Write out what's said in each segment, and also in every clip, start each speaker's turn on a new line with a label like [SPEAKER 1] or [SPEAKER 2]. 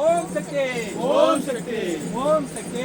[SPEAKER 1] Om Shakti Om Shakti Om Sakthi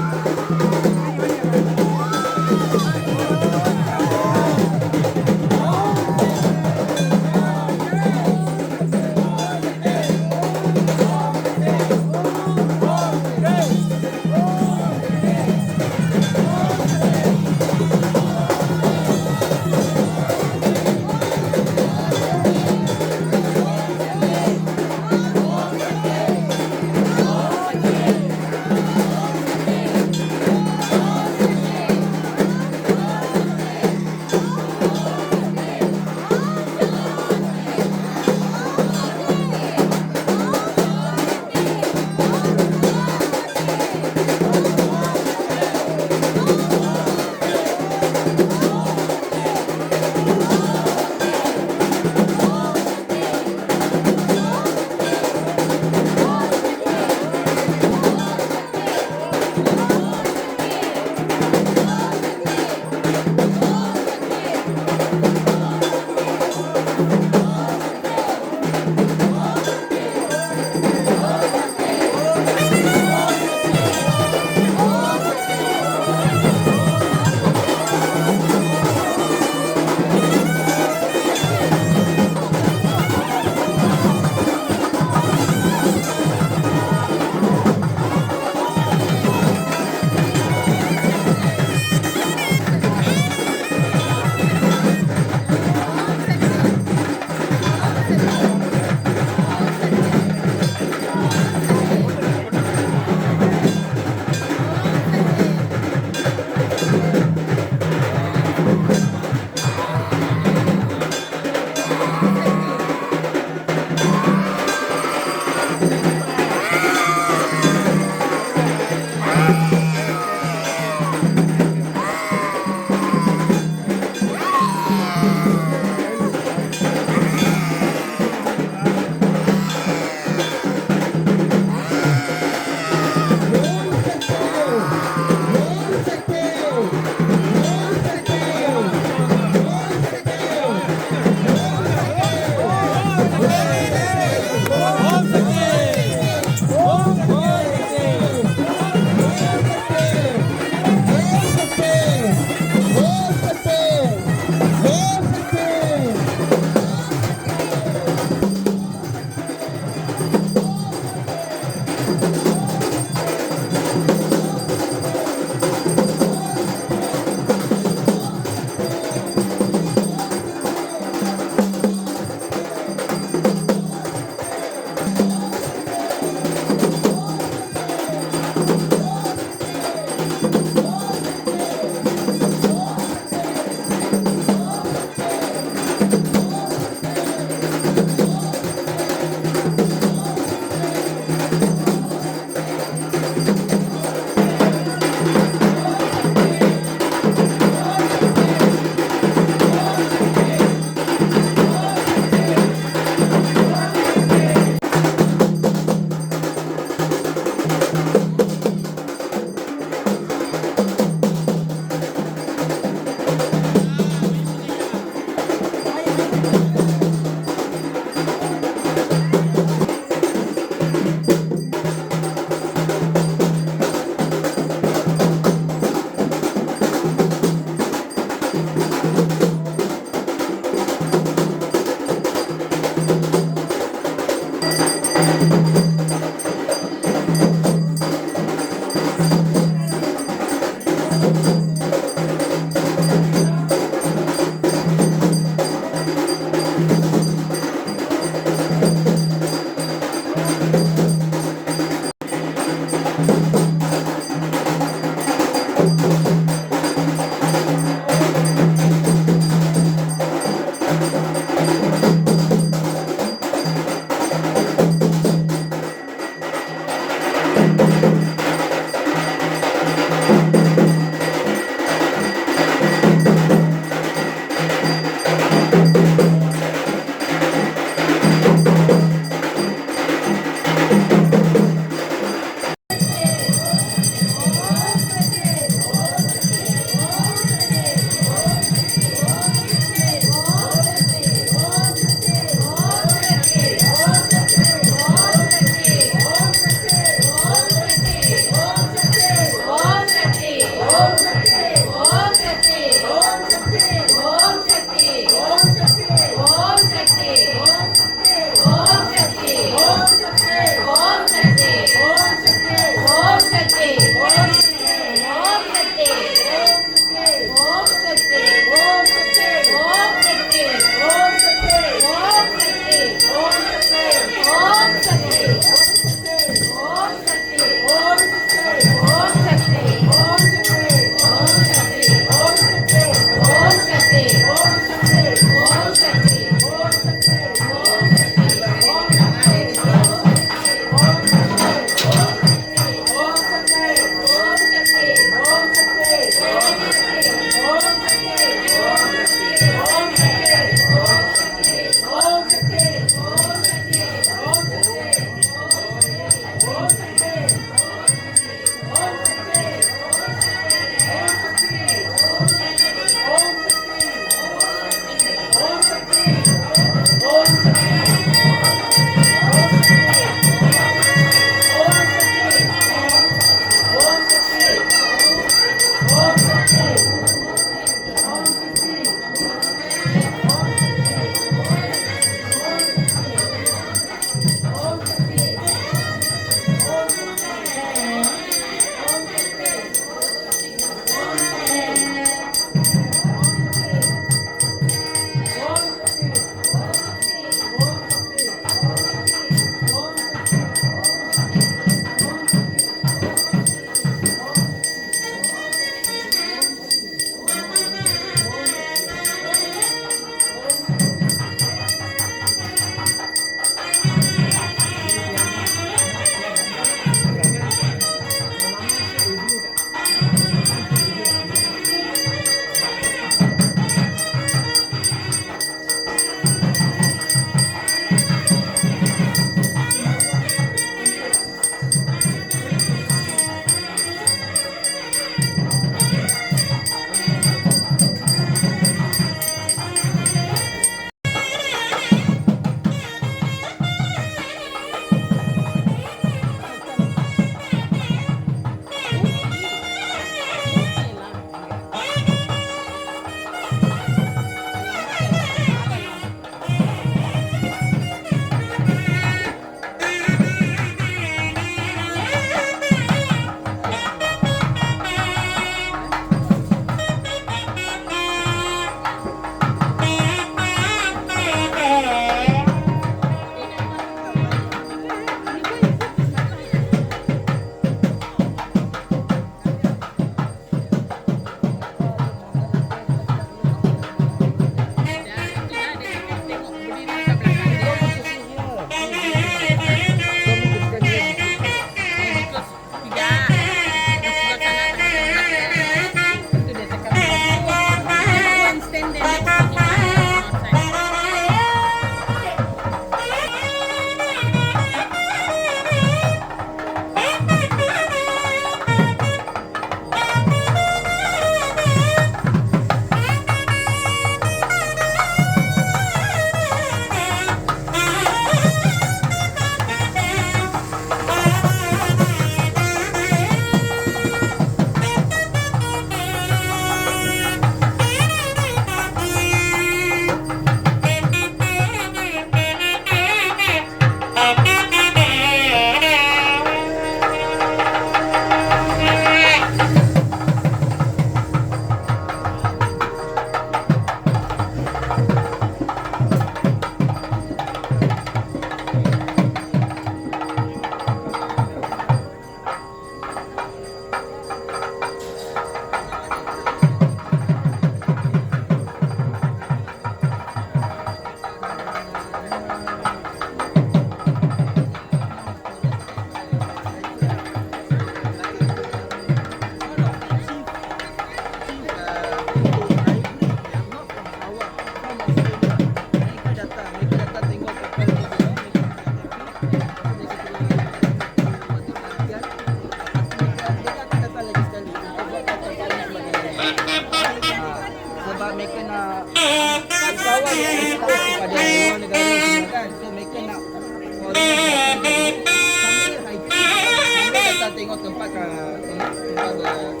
[SPEAKER 1] awal dia beritahu kepada luar negara semua kan. So mereka nak foreign sambil hiking, sambil datang tengok tempat tempat bersembahyang.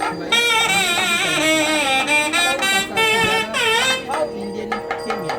[SPEAKER 1] How Indian came here.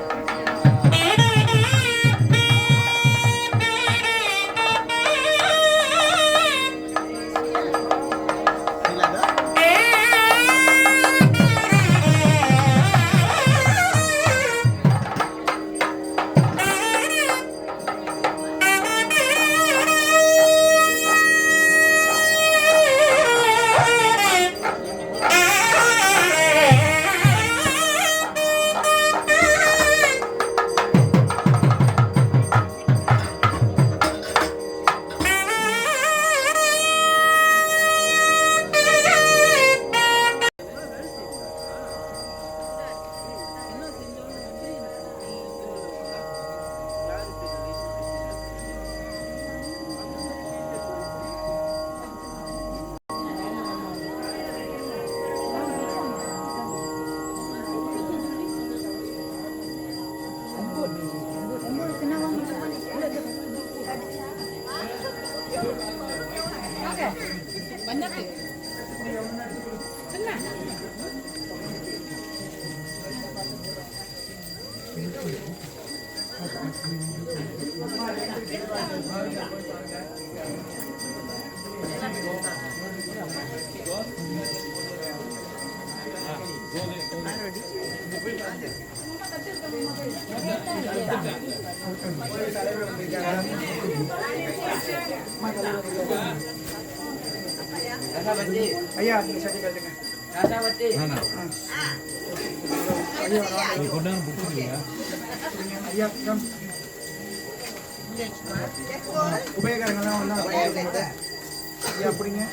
[SPEAKER 2] Ayah, bisa tinggal dengan. Ayah, kam. Ubay ka na wala. Ayah, puringnya.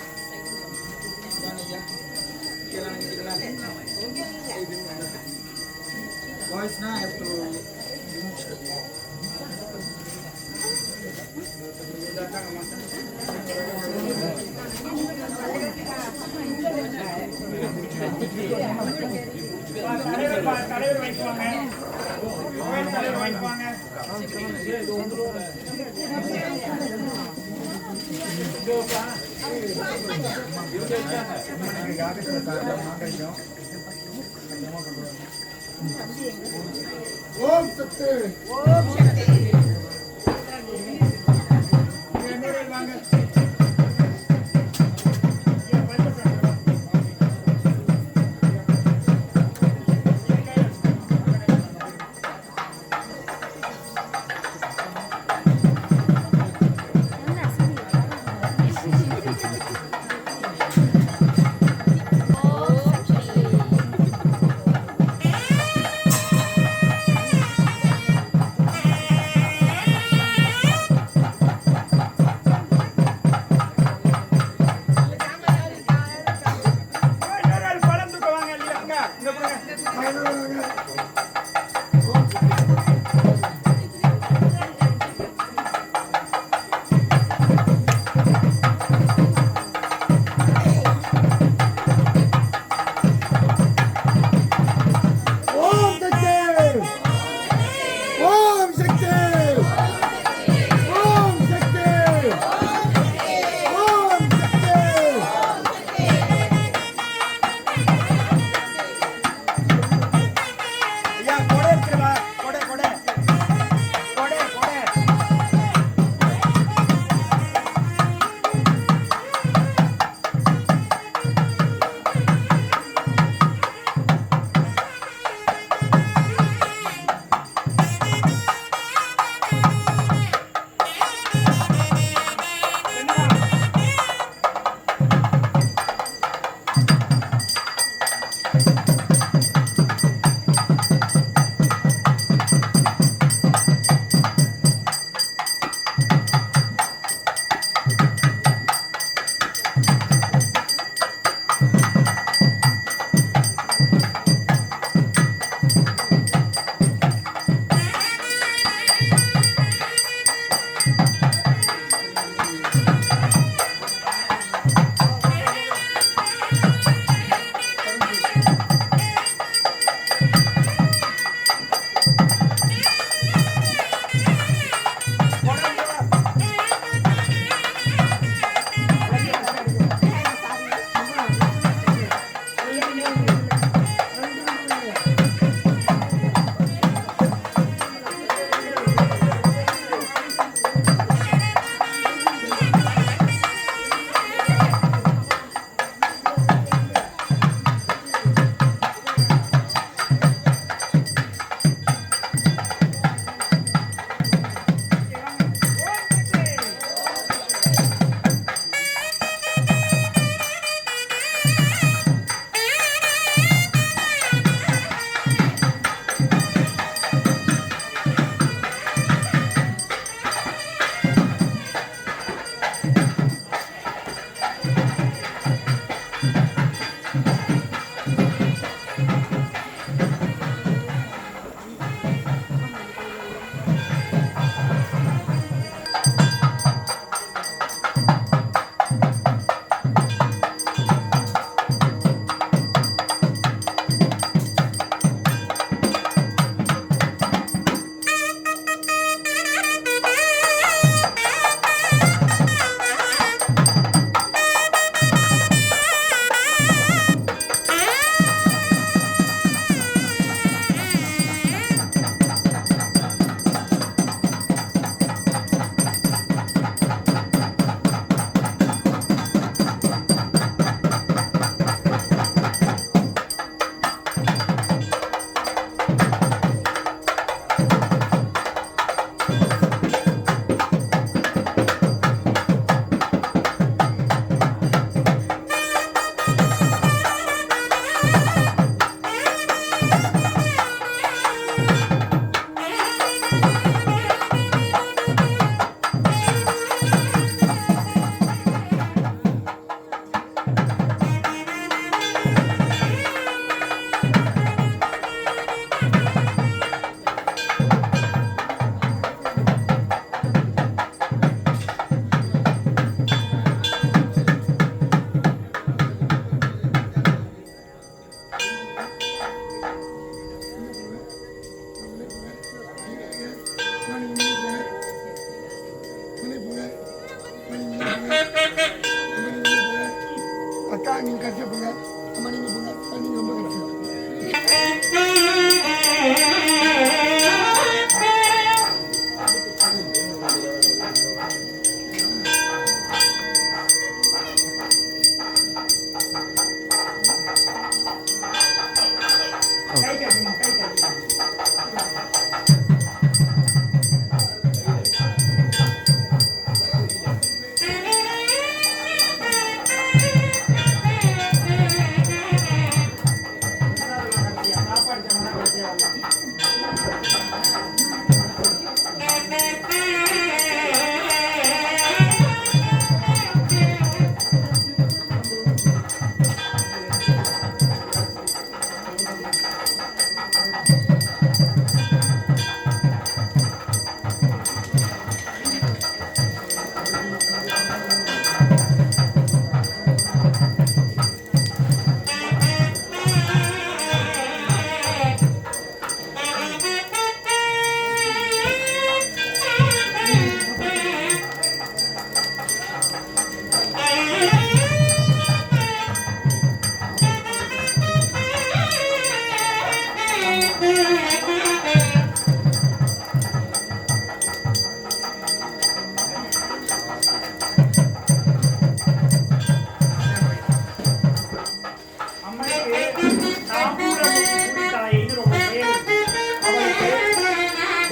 [SPEAKER 2] Boys na have to remove shirt. Om Shakti. Om Shakti.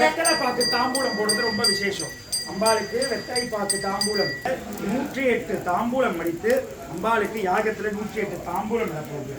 [SPEAKER 1] வெத்தலை பாக்கு தாம்பூலம் போடுறது ரொம்ப விசேஷம். அம்பாளுக்கு வெத்தலை பாக்கு தாம்பூலம் 108 தாம்பூலம் அடித்து அம்பாளுக்கு யாகத்துல 108 தாம்பூலம் நட போகுது.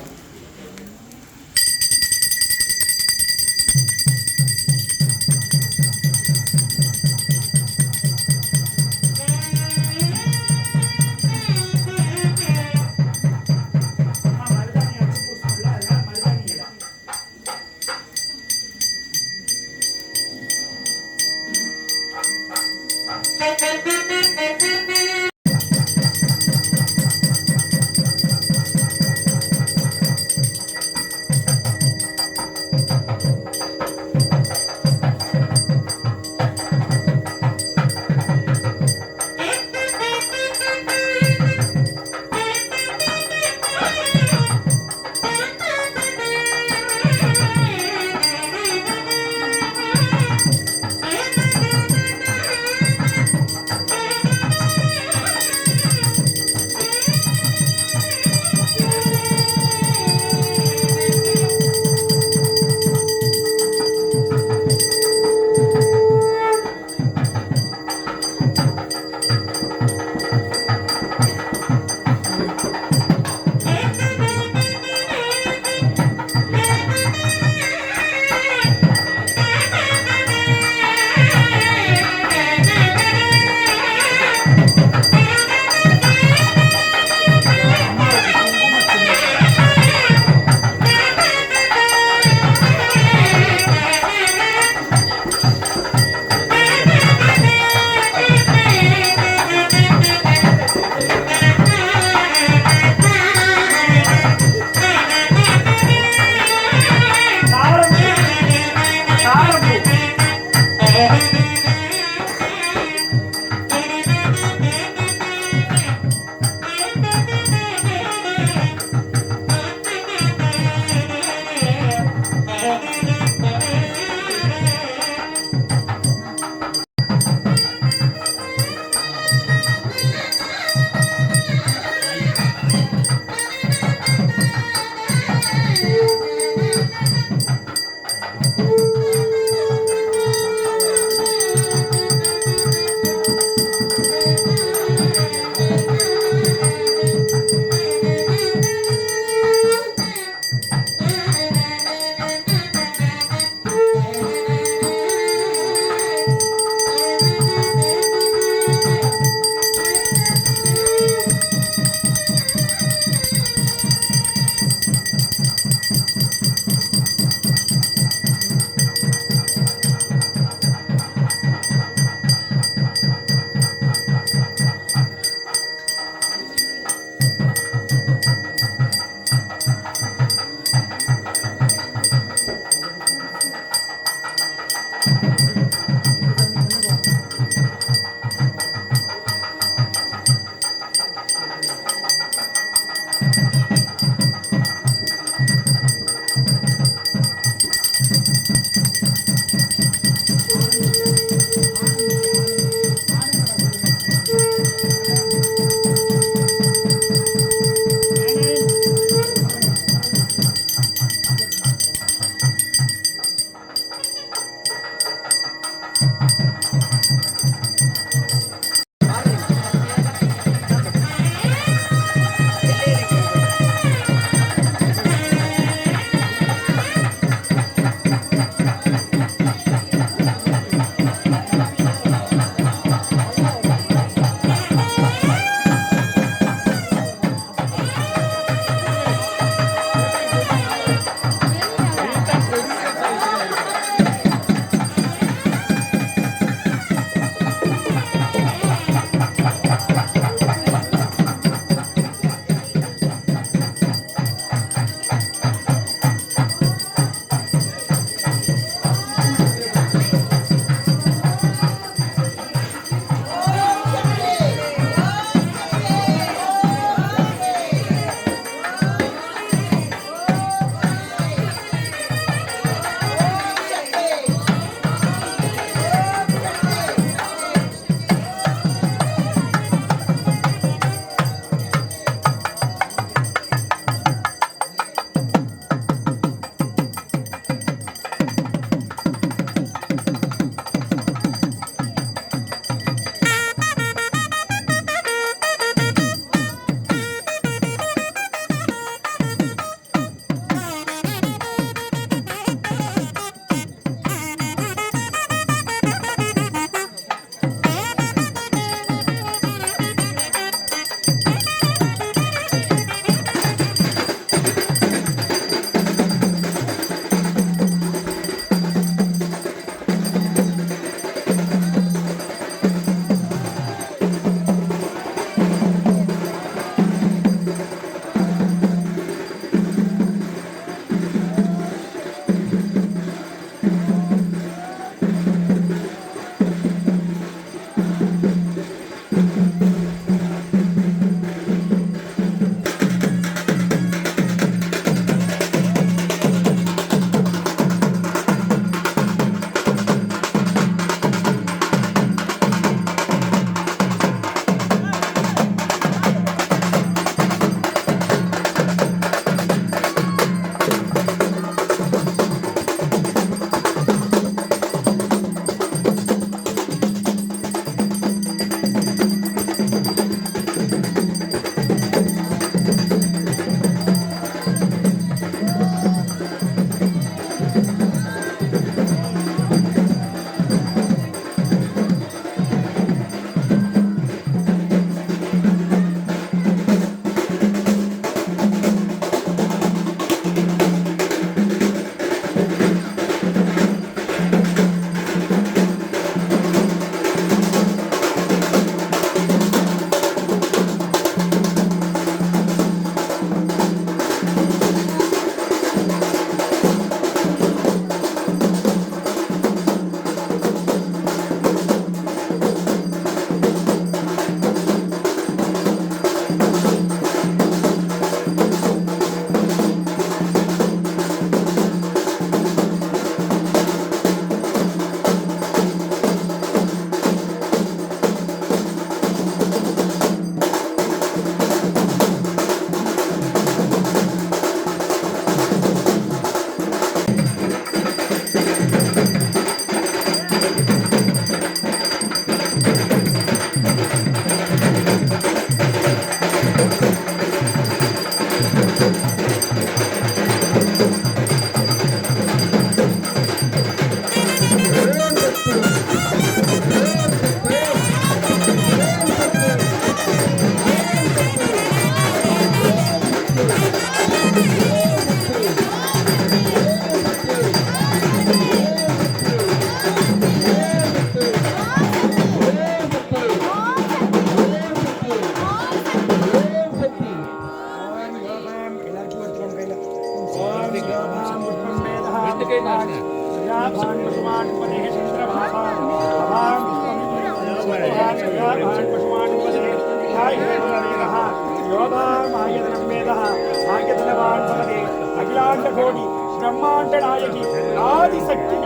[SPEAKER 1] योधा मायदनं वेदः मायदनवान् भवते अखिलाण्डकोटि ब्रह्माण्डनायकि आदिशक्ति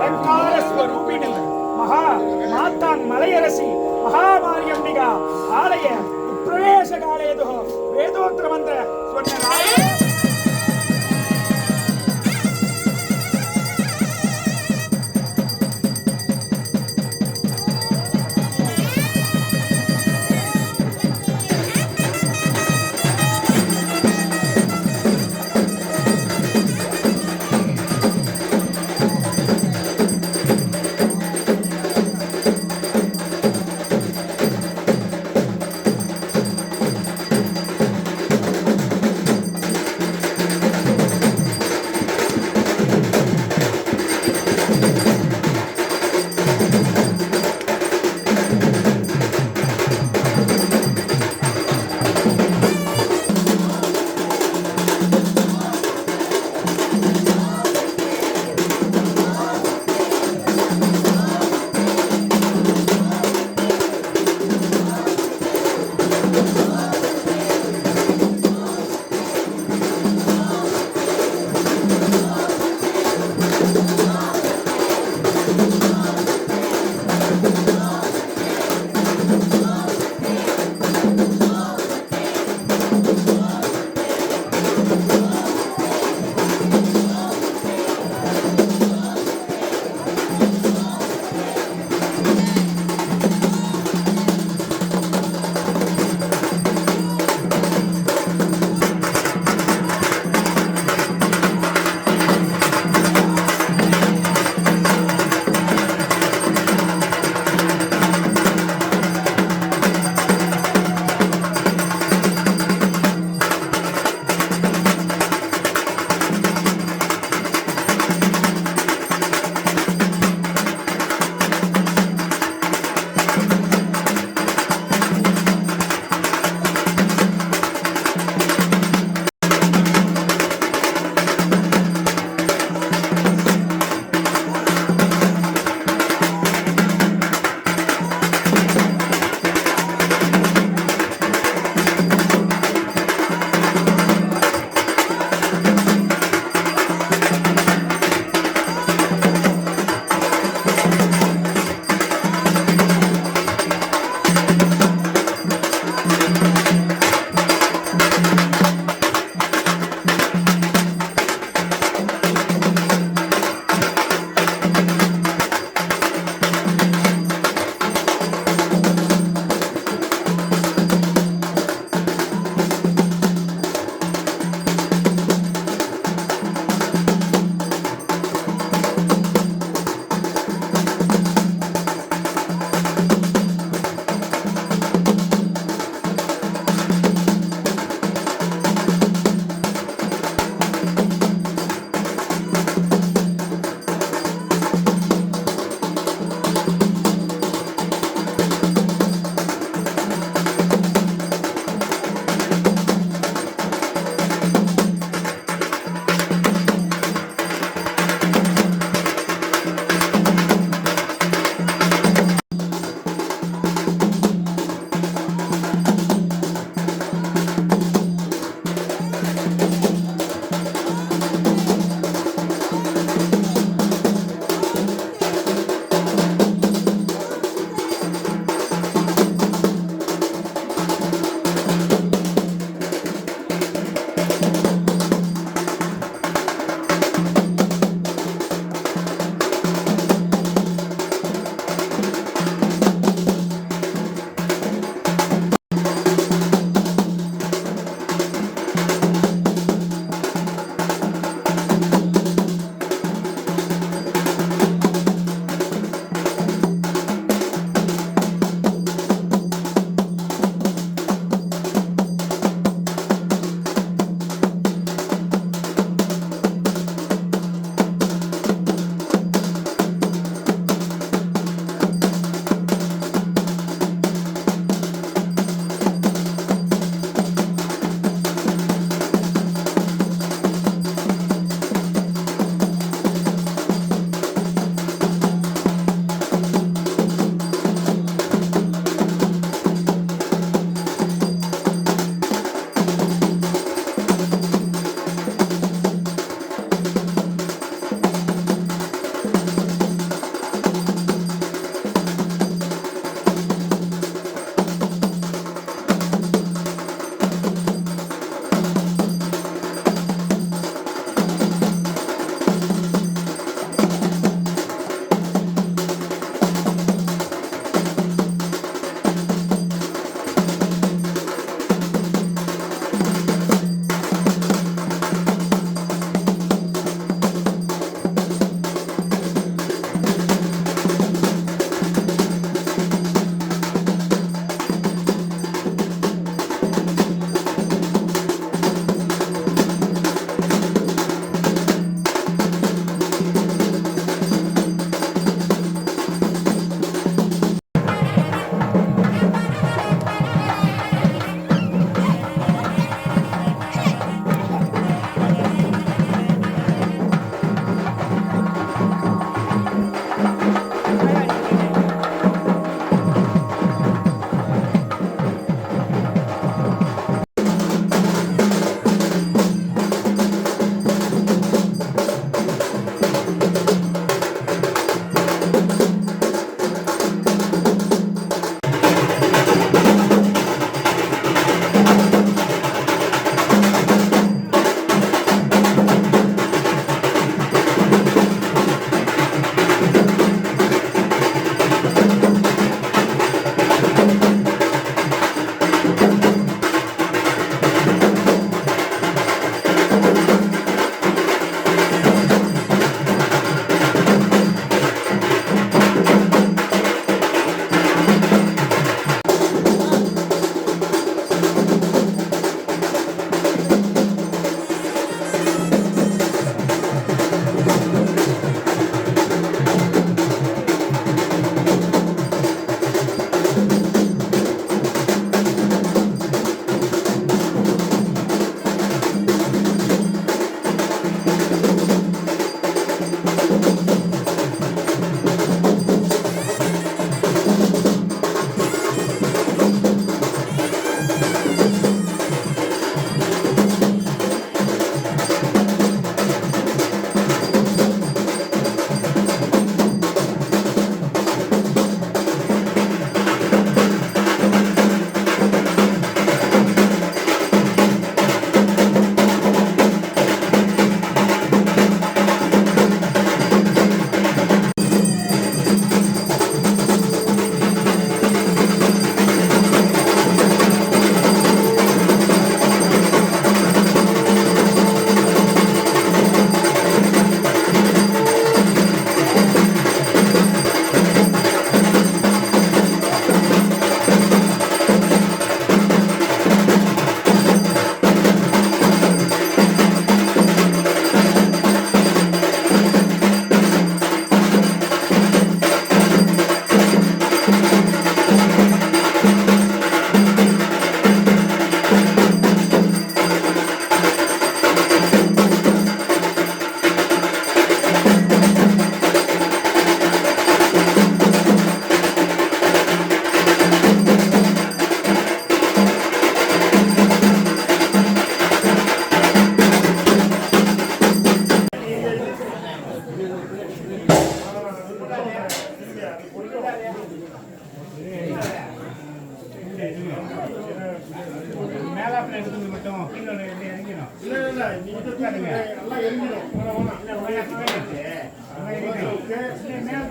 [SPEAKER 1] अलङ्कारस्वरूपिणि महा मातान्मलयरसि महामार्यम्बिका आलय प्रवेशकालयतुः वेदोत्तरमन्त्र स्वर्णराय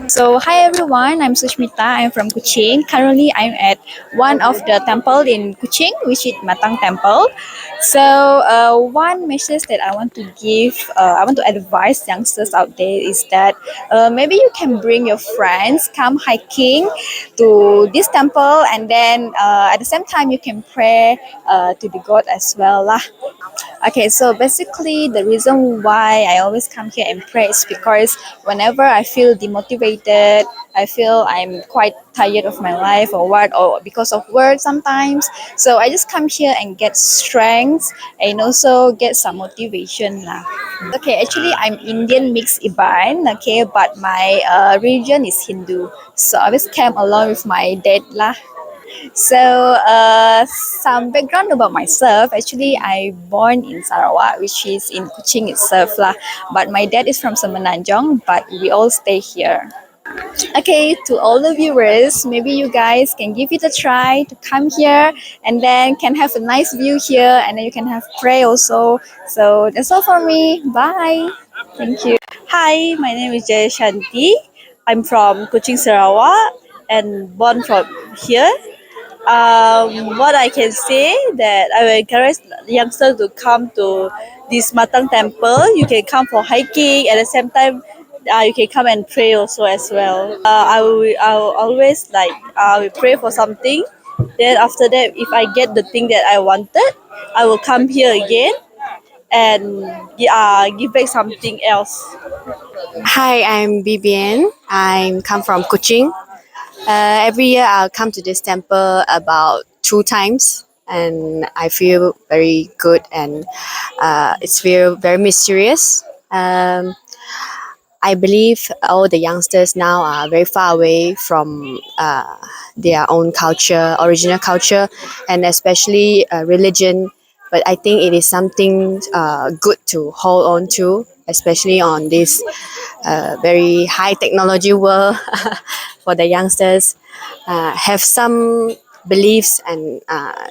[SPEAKER 3] So hi everyone, I'm Sushmita. I'm from Kuching. Currently, I'm at one of the temple in Kuching, which is Matang Temple. So one message that I want to give, I want to advise youngsters out there is that maybe you can bring your friends, come hiking to this temple, and then at the same time you can pray to the God as well lah. Okay, so basically, the reason why I always come here and pray is because whenever I feel demotivated, I feel I'm quite tired of my life or what, or because of work sometimes. So I just come here and get strength and also get some motivation lah. Okay, actually, I'm Indian mixed Iban, okay, but my religion is Hindu. So I always came along with my dad lah. So, some background about myself. Actually, I born in Sarawak, which is in Kuching itself lah. But my dad is from Semenanjung, but we all stay here. Okay, to all the viewers, maybe you guys can give it a try to come here and then can have a nice view here and then you can have pray also. So that's all for me. Bye. Thank you.
[SPEAKER 4] Hi, my name is Jay Shanti. I'm from Kuching, Sarawak and born from here. What I can say that I will encourage youngsters to come to this Matang temple. You can come for hiking at the same time. You can come and pray also as well. I will always I will pray for something. Then after that, if I get the thing that I wanted, I will come here again and give back something else.
[SPEAKER 5] Hi, I'm Bibian. I come from Kuching. Every year I'll come to this temple about 2 times, and I feel very good, and it's feel very mysterious. I believe all the youngsters now are very far away from their own culture, original culture, and especially religion. But I think it is something good to hold on to, especially on this very high technology world for the youngsters. Have some beliefs, and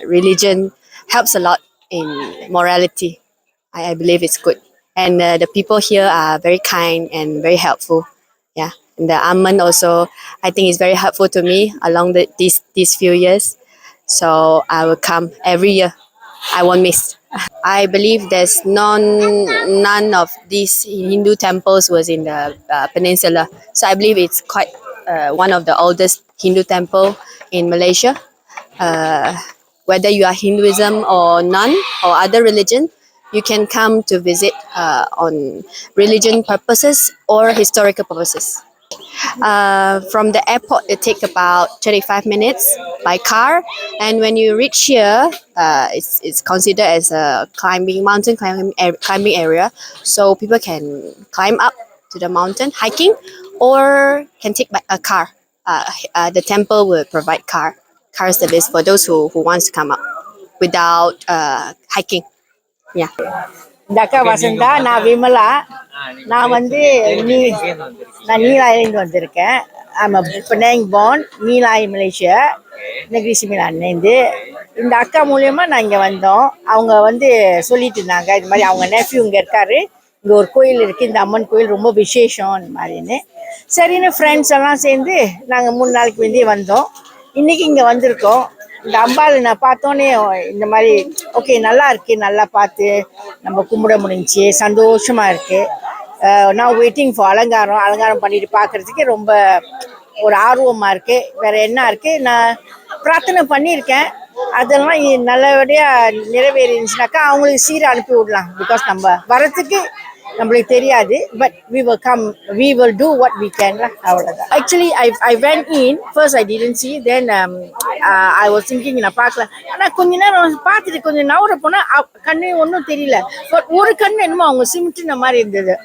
[SPEAKER 5] religion helps a lot in morality. I believe it's good. And the people here are very kind and very helpful. Yeah. And the Amman also, I think, is very helpful to me along these few years. So I will come every year. I won't miss. I believe there's none of these Hindu temples was in the peninsula. So I believe it's quite one of the oldest Hindu temple in Malaysia. Whether you are Hinduism or none or other religion, you can come to visit on religion purposes or historical purposes. From the airport, it takes about 35 minutes by car, and when you reach here, it's considered as a mountain climbing area, so people can climb up to the mountain hiking, or can take a car. The temple will provide car service for those who wants to come up without hiking. Yeah.
[SPEAKER 6] இந்த அக்கா வசந்தா, நான் விமலா. நான் வந்து நான் நீலாயிலேருந்து வந்திருக்கேன். I'm Penang born, Nilai Malaysia, Negeri சிமிலான்லேருந்து. இந்த அக்கா மூலயமா நான் இங்கே வந்தோம். அவங்க வந்து சொல்லிட்டு இருந்தாங்க, இது மாதிரி அவங்க நெஃப்யூ இங்கே இருக்காரு, இங்கே ஒரு கோயில் இருக்குது, இந்த அம்மன் கோயில் ரொம்ப விசேஷம் இந்த மாதிரின்னு. சரின்னு ஃப்ரெண்ட்ஸ் எல்லாம் சேர்ந்து நாங்கள் 3 நாளைக்கு முந்தைய வந்தோம். இன்றைக்கி இங்கே வந்திருக்கோம். இந்த அம்பாள் நான் பார்த்தோன்னே இந்த மாதிரி ஓகே நல்லா இருக்கு, நல்லா பார்த்து நம்ம கும்பிட முடிஞ்சிச்சு, சந்தோஷமா இருக்கு. நான் வெயிட்டிங் ஃபார் அலங்காரம் பண்ணிட்டு பார்க்கறதுக்கு ரொம்ப ஒரு ஆர்வமாக இருக்கு. வேற என்ன இருக்கு, நான் பிரார்த்தனை பண்ணியிருக்கேன், அதெல்லாம் நல்லபடியாக நிறைவேறிச்சுனாக்கா அவங்களுக்கு சீரை அனுப்பி விடலாம். பிகாஸ் நம்ம வரத்துக்கு நம்மளுக்கு தெரியாது, but we will do what we can lah. அவ்வளோதான். Actually I went in first, I didn't see, then I was thinking நான் பார்க்கல. ஆனால் கொஞ்ச நேரம் பார்த்துட்டு கொஞ்சம் நவர போனால் கண்ணு ஒன்றும் தெரியல, பட் ஒரு கண்ணு என்னமோ அவங்க சிமிட்டின மாதிரி இருந்தது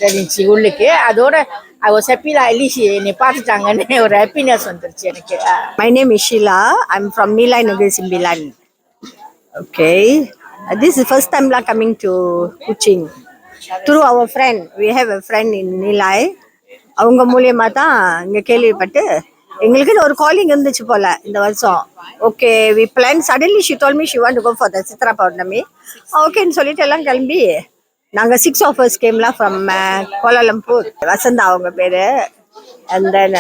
[SPEAKER 6] தெரிஞ்சு உள்ளுக்கு. அதோட I was happy lah, at least என்னை பார்த்துட்டாங்கன்னு ஒரு ஹாப்பினஸ் வந்துருச்சு எனக்கு.
[SPEAKER 4] My name is Sheila. I'm from Nilai Negeri Sembilan. Okay. This is first time lah coming to Kuching. Through our friend, we have a friend in Nilai.
[SPEAKER 6] அவங்க மூலியமா தான் இங்கே கேள்விப்பட்டு எங்களுக்குன்னு ஒரு காலிங் இருந்துச்சு போல இந்த வருஷம். Okay we plan suddenly she told me she want to go for the Chitra Pournami. ஓகேன்னு சொல்லிட்டு எல்லாம் கிளம்பி நாங்கள் 6 of us கேம்லாம் ஃப்ரம் கோலாலம்பூர். வசந்தா அவங்க பேர். And then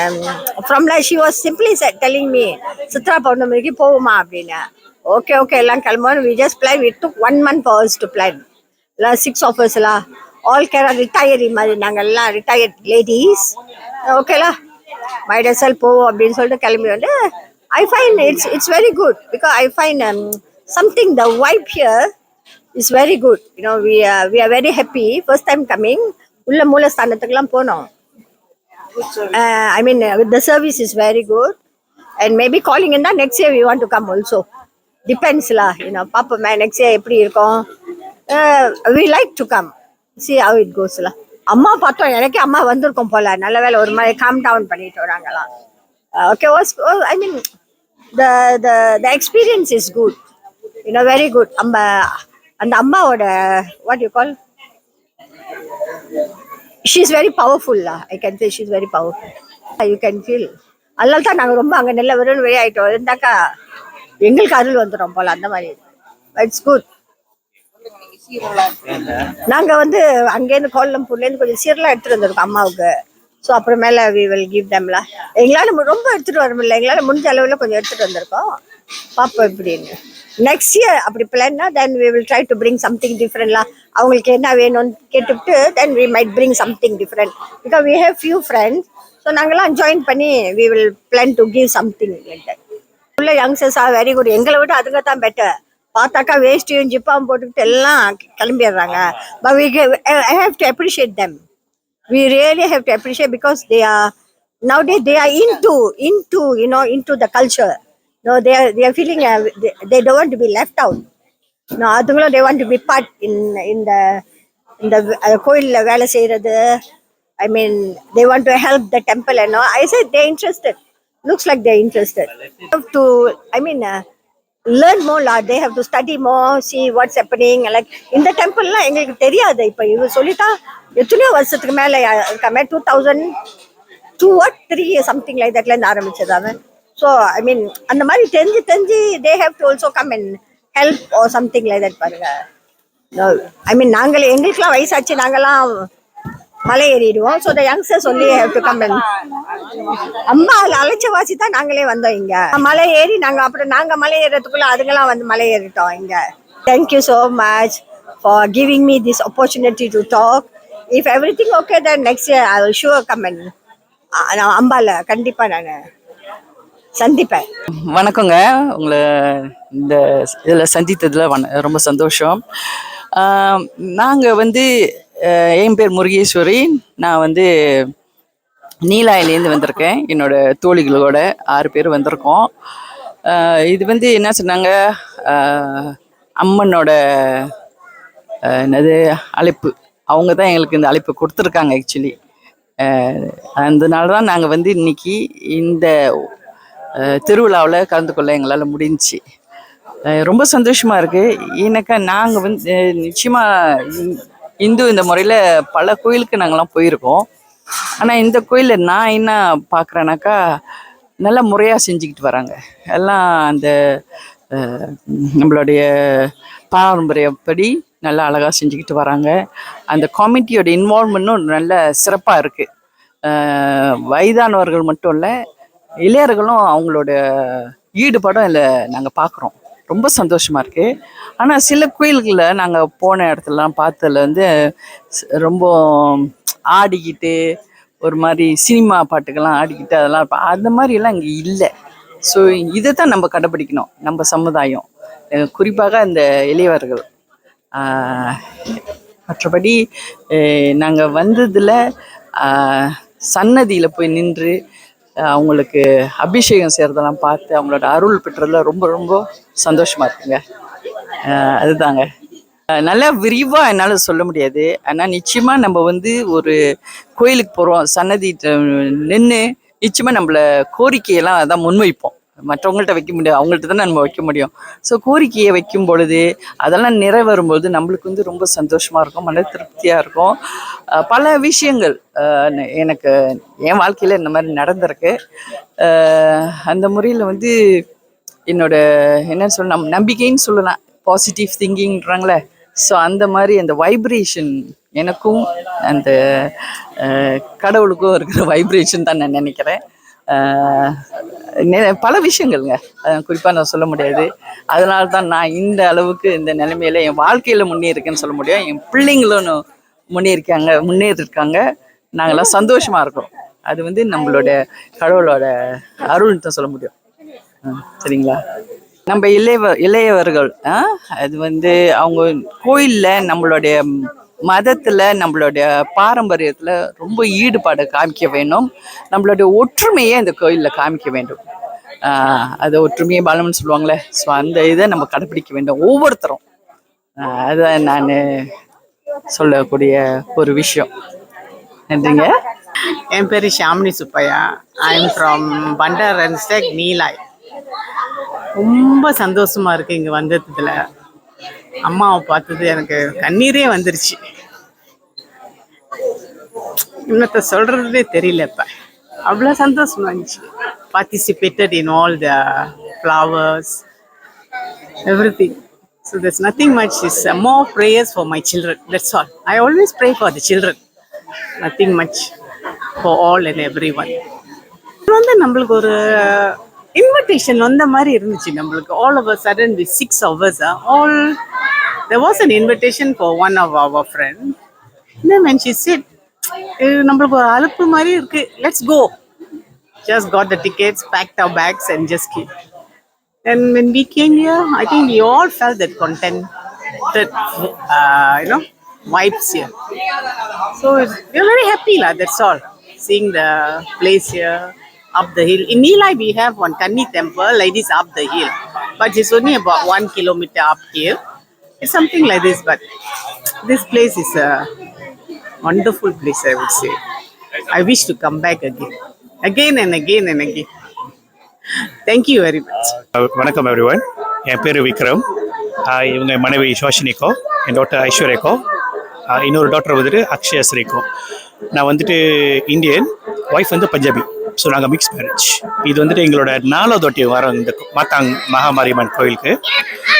[SPEAKER 6] from she was simply telling me Chitra பௌர்ணமிக்கு போகுமா அப்படின்னு. ஓகே ஓகே எல்லாம் கிளம்புவோம். We just plan. We took 1 month for us to plan. எல்லாம் 6 of us எல்லாம் ஆல் கேரா ரிட்டையரி மாதிரி நாங்கள் எல்லாம் ரிட்டையர்ட் லேடிஸ். ஓகேலா மைடசல் போவோம் அப்படின்னு சொல்லிட்டு கிளம்பி வந்து I find it's very good because I find something the vibe here is very good. You know we are very happy. First time coming. உள்ள மூலஸ்தானத்துக்குலாம் போனோம். I mean the service is very good and maybe calling in that next year we want to come also. Depends lah, you know, papa man next year எப்படி இருக்கும். We like to come see how it goes lah. அம்மா பார்த்தோம். எனக்கு அம்மா வந்திருக்கும் போல. நல்ல வேலை ஒரு மாதிரி காம் டவுன் பண்ணிட்டு வராங்கலாம். Okay, I mean the experience is good, you know, very good. அந்த அம்மாவோட what you call, she's very powerful lah. I can say she's very powerful. You can feel. அதனால தான் நாங்கள் ரொம்ப அங்கே நல்ல வெறும் வெளியாயிட்டோம். இருந்தாக்கா எங்களுக்கு அருள் வந்துடும் போல அந்த மாதிரி. It's good. நாங்கள் வந்து அங்கேருந்து கோலம்பூர்லேருந்து கொஞ்சம் சீரெலாம் எடுத்துகிட்டு வந்திருக்கோம் அம்மாவுக்கு. ஸோ அப்புறமேல வி வில் கிவ் தம்ல. எங்களால் ரொம்ப எடுத்துகிட்டு வர முடியல. எங்களால் முடிஞ்ச அளவில் கொஞ்சம் எடுத்துகிட்டு வந்திருக்கோம். பார்ப்போம் இப்படின்னு. நெக்ஸ்ட் இயர் அப்படி பிளான்னா then we will try to bring something டிஃப்ரெண்ட்லாம். அவங்களுக்கு என்ன வேணும்னு கேட்டுவிட்டு then we might bring something different because we have few friends. So நாங்கள்லாம் ஜாயின் பண்ணி we will plan to give something like that. உள்ள யங்ஸ்டர்ஸ் ஆர் வெரி குட். எங்களை விட அதுங்க தான் பெட்டர். பார்த்தாக்கா வேஸ்ட்டையும் ஜிப்பாவும் போட்டுக்கிட்டு எல்லாம் கிளம்பிடுறாங்க. But I have to appreciate them. We really have to appreciate because they are nowadays they are into you know into the culture. No, they are feeling they don't want to be left out. No, adungala they want to be part in the கோயில்ல வேலை செய்யறது. I mean they want to help the temple and all. I said they're interested. Looks like they're interested. Have to learn more lah. They have to study more, see what's happening. Like in the temple la எங்களுக்கு தெரியாது. இப்போ இவ சொல்லிட்டா எத்தனையோ வருஷத்துக்கு மேல இருக்காம 2002 or 3 something like that இருந்து ஆரம்பிச்சது அவன். ஸோ ஐ மீன் அந்த மாதிரி தெரிஞ்சு they have to also come and help or something like that பாருங்க. ஐ மீன் நாங்களே எங்களுக்குலாம் வயசாச்சு. நாங்கெல்லாம் மலை ஏறிடுவோம். So the youngsters only have to come and அம்மா அழைச்ச வாசி தான் நாங்களே வந்தோம் இங்க. மலை ஏறி நாங்க மலை ஏறதுக்குள்ள அதுங்கெல்லாம் வந்து மலை ஏறிட்டோம் இங்க. Thank you so much for giving me this opportunity to talk. If everything okay then next year I will sure come and நான் அம்பால கண்டிப்பா நான் சந்திப்பேன்.
[SPEAKER 7] வணக்கங்க. உங்களை இந்த இதில் சந்தித்ததில் ரொம்ப சந்தோஷம். நாங்கள் வந்து என் பேர் முருகேஸ்வரி. நான் வந்து நீலாயிலேருந்து வந்திருக்கேன். என்னோட தோழிகளோட 6 பேர் வந்திருக்கோம். இது வந்து என்ன சொன்னாங்க, அம்மனோட என்னது அழைப்பு. அவங்க தான் எங்களுக்கு இந்த அழைப்பு கொடுத்துருக்காங்க ஆக்சுவலி. அதனால தான் நாங்கள் வந்து இன்னைக்கு இந்த திருவிழாவில் கலந்து கொள்ள எங்களால் முடிஞ்சிச்சு. ரொம்ப சந்தோஷமாக இருக்குது. ஏன்னாக்கா நாங்கள் வந்து நிச்சயமாக இந்து இந்த முறையில் பல கோயிலுக்கு நாங்கள்லாம் போயிருக்கோம். ஆனால் இந்த கோயிலில் நான் என்ன பார்க்குறேன்னாக்கா நல்ல முறையாக செஞ்சுக்கிட்டு வராங்க. எல்லாம் அந்த நம்மளுடைய பாரம்பரியப்படி நல்லா அழகாக செஞ்சுக்கிட்டு வராங்க. அந்த கமிட்டியோட இன்வால்வ்மெண்ட்டும் நல்ல சிறப்பாக இருக்குது. வயதானவர்கள் மட்டும் இல்லை, இளையர்களும் அவங்களோட ஈடுபாடும் இல்லை நாங்கள் பார்க்குறோம். ரொம்ப சந்தோஷமாக இருக்குது. ஆனால் சில கோயில்களில் நாங்கள் போன இடத்துலலாம் பார்த்ததில் வந்து ரொம்ப ஆடிக்கிட்டு ஒரு மாதிரி சினிமா பாட்டுக்கெல்லாம் ஆடிக்கிட்டு அதெல்லாம் அந்த மாதிரிலாம் இங்கே இல்லை. ஸோ இதை தான் நம்ம கடைப்பிடிக்கணும் நம்ம சமுதாயம், குறிப்பாக இந்த இளையவர்கள். மற்றபடி நாங்கள் வந்ததில் சன்னதியில் போய் நின்று அவங்களுக்கு அபிஷேகம் செய்கிறதெல்லாம் பார்த்து அவங்களோட அருள் பெற்றதில் ரொம்ப ரொம்ப சந்தோஷமாக இருக்குங்க. அதுதாங்க. நல்லா விரிவாக என்னால் சொல்ல முடியாது. ஆனால் நிச்சயமாக நம்ம வந்து ஒரு கோயிலுக்கு போகிறோம், சன்னதி நின்று நிச்சயமாக நம்மள கோரிக்கையெல்லாம் அதான் முன்வைப்போம். மற்றவங்கள்ட்ட வைக்க முடியாது, அவங்கள்ட்ட தானே நம்ம வைக்க முடியும். ஸோ கோரிக்கையை வைக்கும் பொழுது அதெல்லாம் நிறைவேறும்பொழுது நம்மளுக்கு வந்து ரொம்ப சந்தோஷமாக இருக்கும், மன திருப்தியாக இருக்கும். பல விஷயங்கள் எனக்கு என் வாழ்க்கையில் இந்த மாதிரி நடந்திருக்கு. அந்த முறையில் வந்து என்னோட என்னன்னு சொல்ல நம்பிக்கைன்னு சொல்லலாம், பாசிட்டிவ் திங்கிங்கிறாங்களே. ஸோ அந்த மாதிரி அந்த வைப்ரேஷன் எனக்கும் அந்த கடவுளுக்கும் இருக்கிற வைப்ரேஷன் தான் நான் நினைக்கிறேன். பல விஷயங்கள்ங்க குறிப்பாக நான் சொல்ல முடியாது. அதனால தான் நான் இந்த அளவுக்கு இந்த நிலைமையில என் வாழ்க்கையில் முன்னேறிருக்கேன்னு சொல்ல முடியும். என் பிள்ளைங்களும் முன்னேறிருக்காங்க. நாங்கள்லாம் சந்தோஷமாக இருக்கோம். அது வந்து நம்மளோட கடவுளோட அருள்னு தான் சொல்ல முடியும். சரிங்களா? நம்ம இளையவர்கள் அது வந்து அவங்க கோயிலில் நம்மளுடைய மதத்தில் நம்மளுடைய பாரம்பரியத்தில் ரொம்ப ஈடுபாடு காமிக்க வேணும். நம்மளுடைய ஒற்றுமையை இந்த கோயிலில் காமிக்க வேண்டும். அது ஒற்றுமையை பலம்னு சொல்லுவாங்களே. ஸோ அந்த இதை நம்ம கடைப்பிடிக்க வேண்டும் ஒவ்வொருத்தரும். அதை நான் சொல்லக்கூடிய ஒரு விஷயம். நன்றிங்க.
[SPEAKER 8] என் பேர் Shamini Subbaiah. I am from Bandar and Nilai. ரொம்ப சந்தோஷமா இருக்கு இங்கே வந்ததுல. அம்மாவை பார்த்தது எனக்கு கண்ணீரே வந்துருச்சு. இன்னத்தை சொல்றதே தெரியல. இப்போ அவ்வளோ சந்தோஷமா இருந்துச்சு. Participated in all the flowers, everything. So there's nothing much. It's more prayers for my children. That's all. I always pray for the children. Nothing much for all and everyone. வந்து நம்மளுக்கு ஒரு invitation வந்த மாதிரி இருந்துச்சு நம்மளுக்கு. All of a sudden with 6 hours all there was an invitation for one of our friend. Then when she said நம்மளுக்கு ஒரு அலுப்பு மாதிரி இருக்கு, let's go. Just got the tickets, packed our bags and just came. And when we came here, I think we all felt that contented vibes here. So we're very happy lah, that's all. Seeing the place here up the hill. In Nilai we have one Kanni temple, like this up the hill. But it's only about 1 kilometer up here. It's something like this, but this place is a wonderful place, I would say. I wish to come back again and again and again. Thank you very much.
[SPEAKER 9] வணக்கம் everyone. என் பேர் விக்ரம். இவங்க மனைவி ஷோஷினிக்கோ, என் doctor ஐஸ்வர்யாக்கோ, இன்னொரு doctor வந்துட்டு அக்ஷயஸ்ரீக்கோ. நான் வந்துட்டு Indian, wife வந்து Punjabi. So நாங்கள் மிக்ஸ் மேரேஜ். இது வந்துட்டு எங்களோட 4வது வாட்டி வரோம் இந்த மாத்தாங் மகாமாரியம்மன் கோயிலுக்கு.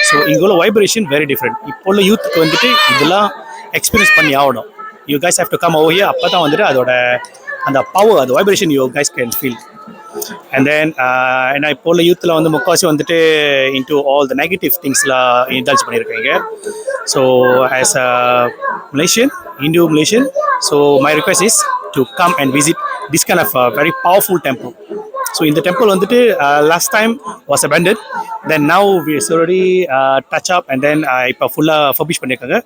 [SPEAKER 9] ஸோ இங்கே உள்ள வைப்ரேஷன் வெரி டிஃப்ரெண்ட். இப்போ உள்ள யூத்துக்கு வந்துட்டு இதெல்லாம் எக்ஸ்பீரியன்ஸ் பண்ணி ஆகணும். You guys have to come over here. அப்போ தான் வந்துட்டு அதோட அந்த பவர், அந்த vibration you guys can feel. And then ஏன்னா இப்போ உள்ள யூத்தில் வந்து முக்கால்வாசி வந்துட்டு இன்டு ஆல் த நெகட்டிவ் திங்ஸ்லாம் இன்டல்ஜ் பண்ணியிருக்கீங்க. So as a Malaysian, Hindu Malaysian, so my request is to come and visit this kind of very powerful temple. So in the temple வந்துட்டு last time was abandoned, then now we already touch up and then இப்போ ஃபுல்லாக ஃபர்பிஷ் பண்ணியிருக்காங்க.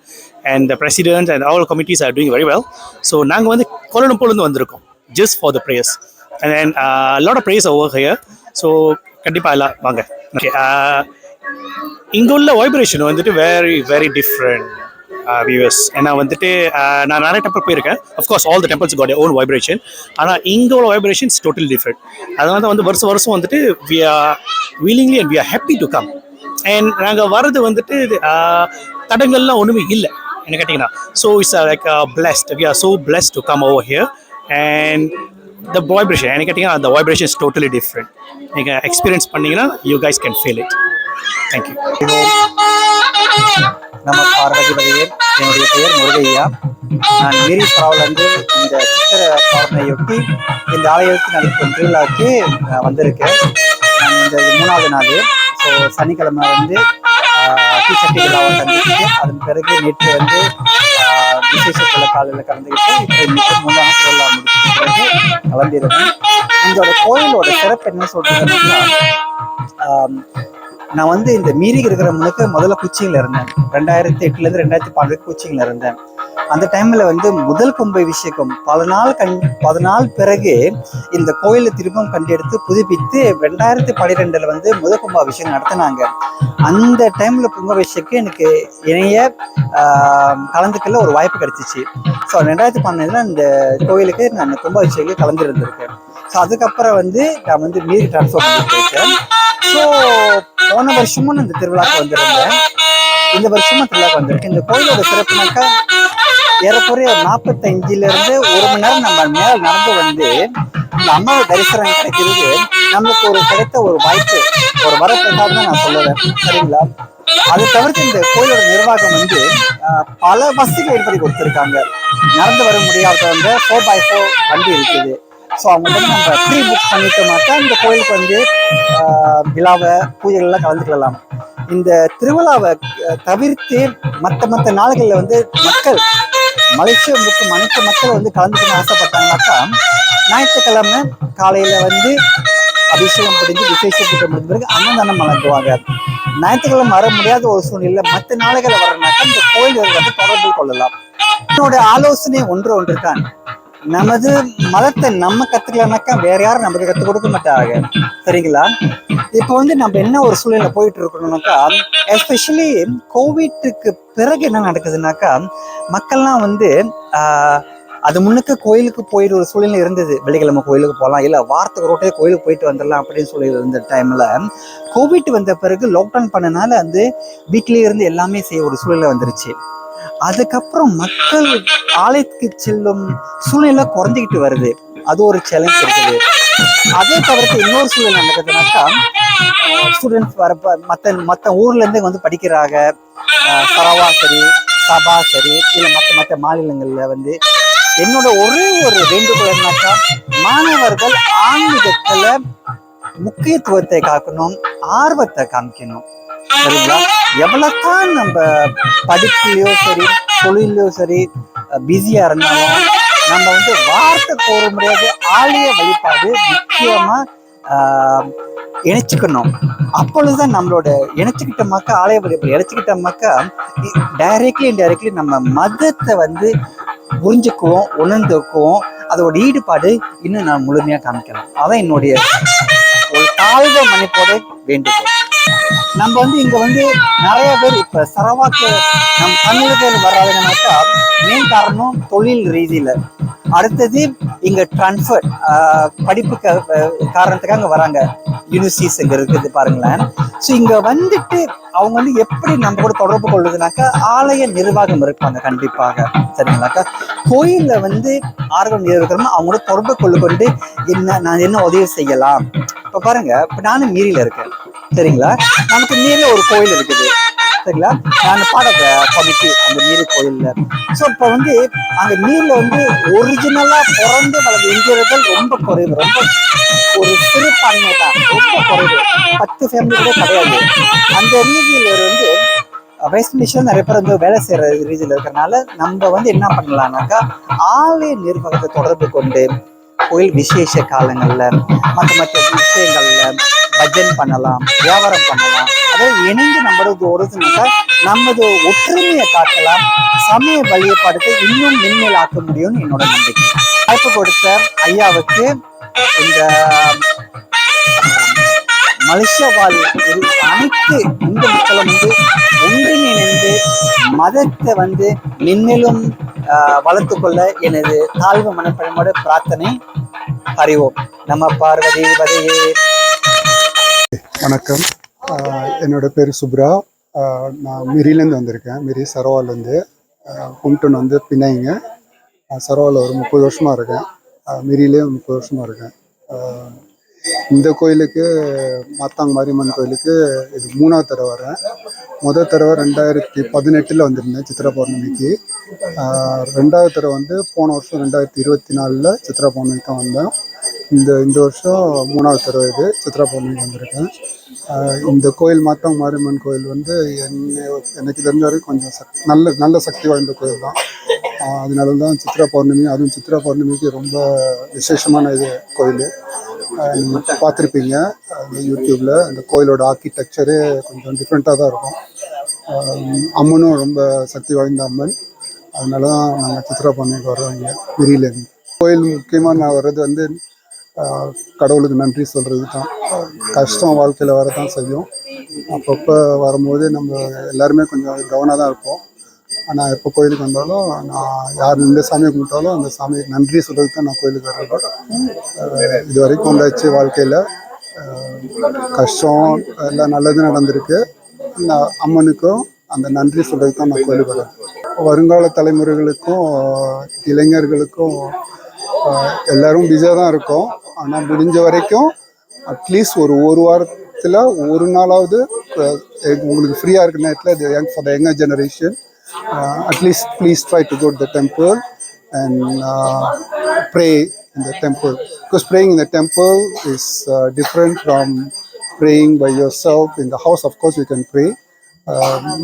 [SPEAKER 9] and the president and all committees are doing very well. So நாங்கள் வந்து கோலம்பூர்லேருந்து வந்திருக்கோம் just for the prayers. And then a lot of prayers over here. So கண்டிப்பாக எல்லாம் வாங்க. Okay, இங்கே உள்ள வைப்ரேஷன் வந்துட்டு வெரி வெரி டிஃப்ரெண்ட் வியூவர்ஸ். ஏன்னா வந்துட்டு நான் நிறைய டெம்பிள் போயிருக்கேன். Of course all the temples got own vibration. ஆனால் இங்கே உள்ள வைப்ரேஷன்ஸ் டோட்டலி டிஃப்ரெண்ட். அதனால தான் வந்து வருஷம் வந்துட்டு we are willingly and we are happy to come. And நாங்கள் வர்றது வந்துட்டு தடங்கள்லாம் ஒன்றுமே இல்லை என்ன கேட்டிங்கன்னா. So it's like blessed. We are so blessed to come over here. And the vibration, என்ன கேட்டிங்கன்னா the vibration is totally different. நீங்கள் எக்ஸ்பீரியன்ஸ் பண்ணிங்கன்னா you guys can feel it. Thank you.
[SPEAKER 2] நம்ம பார்வதி வகையில் என்னுடைய பெயர் முருகையா. நான் மீரி புறாவிலிருந்து இந்த சித்திர பௌர்ணமியொட்டி இந்த ஆலயத்தில் நடக்கும் திருவிழாவுக்கு வந்திருக்கேன். நான் இந்த 3வது நாள். ஸோ சனிக்கிழமை வந்து தீச்சட்டி விழாவை கண்டுக்கிட்டு அதன் பிறகு நேற்று வந்து விசேஷ காலையில் கலந்துக்கிட்டு இப்போ இன்னைக்கு 3ஆம் திருவிழா முடிச்சுட்டு பிறகு கிளம்பிடுவேன். இதோட கோயிலோட சிறப்பு என்ன சொல்றதுன்னா, நான் வந்து இந்த மீறி இருக்கிற முழுக்க முதல்ல குச்சிங்கில் இருந்தேன். 2008லேருந்து 2012 குச்சிங்கில் இருந்தேன். அந்த டைமில் வந்து முதல் கும்பை விஷயக்கும் பல நாள் பிறகு இந்த கோயிலை திரும்பவும் கண்டெடுத்து புதுப்பித்து 2012 வந்து முதல் கும்பாபிஷேகம் நடத்தினாங்க. அந்த டைமில் கும்பாபிஷேகம் எனக்கு இணைய கலந்துக்கல ஒரு வாய்ப்பு கிடைச்சிச்சு. ஸோ 2012 அந்த கோயிலுக்கு நான் கும்பாபிஷேகம் கலந்துருந்துருக்கேன். ஸோ அதுக்கப்புறம் வந்து நான் வந்து மீறி ட்ரான்ஸ்ஃபர் பண்ணி போயிருக்கேன். ஸோ போன வருஷமும் இந்த திருவிழாக்கு வந்திருந்தேன், இந்த வருஷமும் திருவிழாக்கு வந்திருக்கு. இந்த கோயிலோட சிறப்புனாக்கா ஏறக்குறைய 45லேருந்து 1 மணி நேரம் நம்ம மேலே நடந்து வந்து இந்த அம்மாவை தரிசனம் கிடைக்கிறது நம்மளுக்கு கிடைத்த ஒரு வாய்ப்பு, ஒரு வரப்பிரசாதம் தான் நான் சொல்லுவேன். சரிங்களா? அதை தவிர்த்து இந்த கோயிலோட நிர்வாகம் வந்து பல வசதிகள் ஏற்படுத்தி கொடுத்துருக்காங்க. நடந்து வர முடியாதவங்க 4x4 வண்டி இருக்குது. ஸோ அவங்க வந்து நம்ம ப்ரீ புக் பண்ணிட்டோமாக்கா இந்த கோயிலுக்கு வந்து விழாவை பூஜைகள்லாம் கலந்துக்கலாம். இந்த திருவிழாவை தவிர்த்து மற்ற நாடுகளில் வந்து மக்கள் மலேசியா மற்றும் அனைத்து மக்கள் வந்து கலந்துக்கணும்னு ஆசைப்பட்டாங்கனாக்கா ஞாயிற்றுக்கிழமை காலையில் வந்து அபிஷேகம் முடிஞ்சு விசேஷ கூட்டம் முடிஞ்ச பிறகு அன்னதானம் வழங்குவாங்க. ஞாயிற்றுக்கிழமை வர முடியாத ஒரு சூழ்நிலை மற்ற நாடுகளை வரனாக்கா இந்த கோயில் வந்து தொடர்பு கொள்ளலாம். என்னோட ஆலோசனை ஒன்று தான், நமது மதத்தை நம்ம கத்துக்கலனாக்கா வேற யாரும் நமக்கு கற்றுக் கொடுக்க மாட்டாங்க. சரிங்களா? இப்போ வந்து நம்ம என்ன ஒரு சூழ்நிலை போயிட்டு இருக்கணும்னாக்கா, எஸ்பெஷலி கோவிட்டுக்கு பிறகு என்ன நடக்குதுனாக்கா, மக்கள்லாம் வந்து அது முன்னுக்கு கோயிலுக்கு போயிட்டு ஒரு சூழ்நிலை இருந்தது. வெள்ளிக்கிழமை கோயிலுக்கு போகலாம், இல்லை வாரத்துக்கு ரோட்டே கோயிலுக்கு போயிட்டு வந்துடலாம் அப்படின்னு சொல்லி இருந்த டைம்ல கோவிட் வந்த பிறகு லாக்டவுன் பண்ணனால வந்து வீட்டிலேயே இருந்து எல்லாமே செய்ய ஒரு சூழ்நிலை வந்துருச்சு. அதுக்கப்புறம் மக்கள் ஆலயத்துக்கு செல்லும் சூழ்நிலை குறைஞ்சிக்கிட்டு வருது. அது ஒரு சேலஞ்ச் இருக்குது. அதே தவிர்த்து இன்னொரு சூழ்நிலை நடக்குதுனாக்கா, ஸ்டூடெண்ட்ஸ் வரப்ப மற்ற ஊர்ல இருந்து வந்து படிக்கிறாங்க. சரவா சரி, சபா சரி, இல்லை மற்ற மாநிலங்கள்ல வந்து என்னோட ஒரே ஒரு வேண்டுகோள் என்னன்னாக்கா, மாணவர்கள் ஆன்மீகத்துல முக்கியத்துவத்தை காக்கணும், ஆர்வத்தை காமிக்கணும். சரிங்களா? எவ்வளவுதான் நம்ம படிப்புலயோ சரி தொழிலையோ சரி பிஸியா இருந்தாலும் நம்ம வந்து வார்த்தைக்கு ஒரு முறையாக ஆலய வழிபாடு முக்கியமா இணைச்சிக்கணும். அப்பொழுதுதான் நம்மளோட இணைச்சிக்கிட்டோமாக்கா, ஆலய வழிபாடு இணைச்சிக்கிட்டோமாக்கா டைரக்ட்லி இன்டைரக்ட்லி நம்ம மதத்தை வந்து புரிஞ்சுக்குவோம், உணர்ந்துக்குவோம். அதோட ஈடுபாடு இன்னும் நான் முழுமையா காமிக்கலாம். அதான் என்னுடைய ஒரு தாழ்வு மன்னிப்போட வேண்டுகோள். நம்ம வந்து இங்க வந்து நிறைய பேர் இப்ப சரவாக்கு நம் தமிழர்கள் வராதுனாக்கா மெயின் காரணம் தொழில் ரீதியில. அடுத்தது இங்க டிரான்ஸ்ஃபர் படிப்பு காரணத்துக்காக வராங்க. யூனிவர்சிட்டிஸ் இங்க இருக்குது பாருங்களேன். ஸோ இங்க வந்துட்டு அவங்க வந்து எப்படி நம்ம கூட தொடர்பு கொள்ளுதுனாக்கா ஆலய நிர்வாகம் இருப்பாங்க கண்டிப்பாக. சரிங்களாக்கா? கோயில்ல வந்து ஆர்வம் இருக்கிறோமோ அவங்களோட தொடர்பு கொண்டு நான் என்ன உதவி செய்யலாம். இப்ப பாருங்க, இப்ப நானும் மீறில இருக்கேன். சரிங்களா? நமக்கு மீறில ஒரு கோயில் இருக்குது. சரிங்களா? நான் பாட கமிட்டி அந்த மீறி கோயில்ல. ஸோ இப்போ வந்து அங்க மீறில வந்து ஒரிஜினலா பிறந்து வளர்ந்த இந்தியர்கள் ரொம்ப குறைவு, ரொம்ப ஒரு சிறுபான்மை தான், ரொம்ப குறைவு. 10 ஃபேமிலி கூட கிடையாது. அந்த ரீதியில் வந்து வெஸ்ட் மிஷன் நிறைய பேர் வந்து வேலை செய்யற ரீதியில் இருக்கிறதுனால நம்ம வந்து என்ன பண்ணலாம்னாக்கா, ஆலய நிர்வாகத்தை தொடர்பு கொண்டு கோயில் விசேஷ காலங்கள்ல மற்ற விஷயங்கள்ல பஜன் பண்ணலாம், வியாபாரம் பண்ணலாம். அதாவது இணைந்து நம்மளது ஒருதுனாக்கா நமது ஒற்றுமையை காட்டலாம், சமய வழிபாடுகளை இன்னும் மென்மேலாக்க முடியும்னு என்னோட நம்பிக்கை. வாய்ப்பு கொடுத்த ஐயாவுக்கு இந்த மலேசியா வாழ் அனைத்து இந்து மக்களும் வந்து ஒன்றிணைந்து மதத்தை வந்து மென்மேலும் வளர்த்து கொள்ள எனது தாழ்வு மனப்பழமோட பிரார்த்தனை. அறிவோம். நம்ம பார்வதி வதையே.
[SPEAKER 10] வணக்கம். என்னோட பேர் சுப்ரா. நான் மிரிலேருந்து வந்திருக்கேன். மிரி சரவாலேருந்து. கும்டன் வந்து பிணைங்க. சரவாவில் ஒரு 30 வருஷமாக இருக்கேன். மிரிலே 30 வருஷமாக இருக்கேன். இந்த கோயிலுக்கு மாத்தாங் மாரியம்மன் கோயிலுக்கு இது 3ஆவது தடவை வரேன். முதல் தடவை 2018 வந்திருந்தேன் சித்ரா பௌர்ணமிக்கு. 2வது தடவை வந்து போன வருஷம் 2024 சித்ரா பௌர்ணமிக்கு தான் வந்தேன். இந்த வருஷம் 3ஆவது தடவை இது சித்ரா பௌர்ணமிக்கு வந்திருக்கேன். இந்த கோயில் மாத்தாங் மாரியம்மன் கோயில் வந்து எனக்கு தெரிஞ்ச வரைக்கும் கொஞ்சம் நல்ல சக்தி வாய்ந்த கோயில் தான். அதனால தான் சித்ரா பௌர்ணமி, அதுவும் சித்ரா பௌர்ணமிக்கு ரொம்ப விசேஷமான இது கோயில். நீங்கள் பார்த்துருப்பீங்க யூடியூப்பில். அந்த கோயிலோட ஆர்கிடெக்சரே கொஞ்சம் டிஃப்ரெண்ட்டாக தான் இருக்கும். அம்மனும் ரொம்ப சக்தி வாய்ந்த அம்மன். அதனால தான் நாங்கள் சித்ரா பௌர்ணமிக்கு வர்றோங்க மிரியிலேருந்து. கோயில் முக்கியமாக நான் வர்றது வந்து கடவுளுக்கு நன்றி சொல்கிறது தான். கஷ்டம் வாழ்க்கையில் வரதான் செய்யும். அப்பப்போ வரும்போது நம்ம எல்லாருமே கொஞ்சம் கவனம் தான் இருப்போம். ஆனால் எப்போ கோயிலுக்கு வந்தாலும் நான் யார் எந்த சாமியை கும்பிட்டாலும் அந்த சாமிக்கு நன்றி சொல்கிறதுக்கு தான் நான் கோயிலுக்கு வர்றது. இது வரைக்கும் வந்தாச்சு வாழ்க்கையில். கஷ்டம் எல்லாம் நல்லது நடந்திருக்கு. அந்த அம்மனுக்கும் அந்த நன்றி சொல்றதுக்கு தான் நான் கோயிலுக்கு வரேன். வருங்கால தலைமுறைகளுக்கும் இளைஞர்களுக்கும் எல்லாரும் பிஸியாக தான் இருக்கோம். ஆனால் முடிஞ்ச வரைக்கும் அட்லீஸ்ட் ஒரு வாரத்தில் ஒரு நாளாவது உங்களுக்கு ஃப்ரீயாக இருக்கிற நேரத்தில் for the younger generation at least please try to go to the temple and pray in the temple, because praying in the temple is different from praying by yourself in the house. Of course you can pray,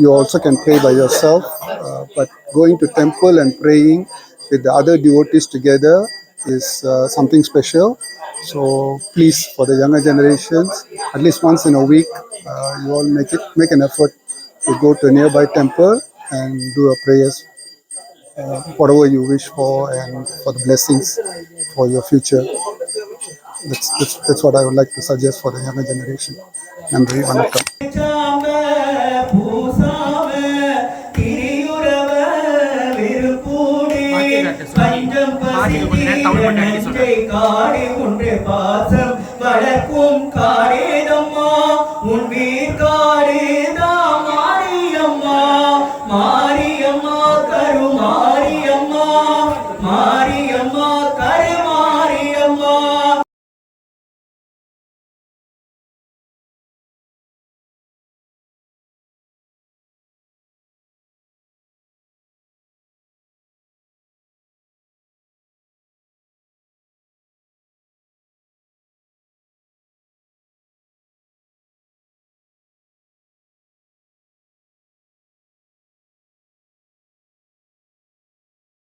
[SPEAKER 10] you also can pray by yourself, but going to temple and praying with the other devotees together is something special. So please, for the younger generations, at least once in a week, you all make an effort to go to a nearby temple and do a prayers, whatever you wish for, and for the blessings for your future. That's what I would like to suggest for the younger generation. Nandri, vanakkam.
[SPEAKER 1] காடி ஒன்று பாசம் வளர்க்கும் காடேதம்மா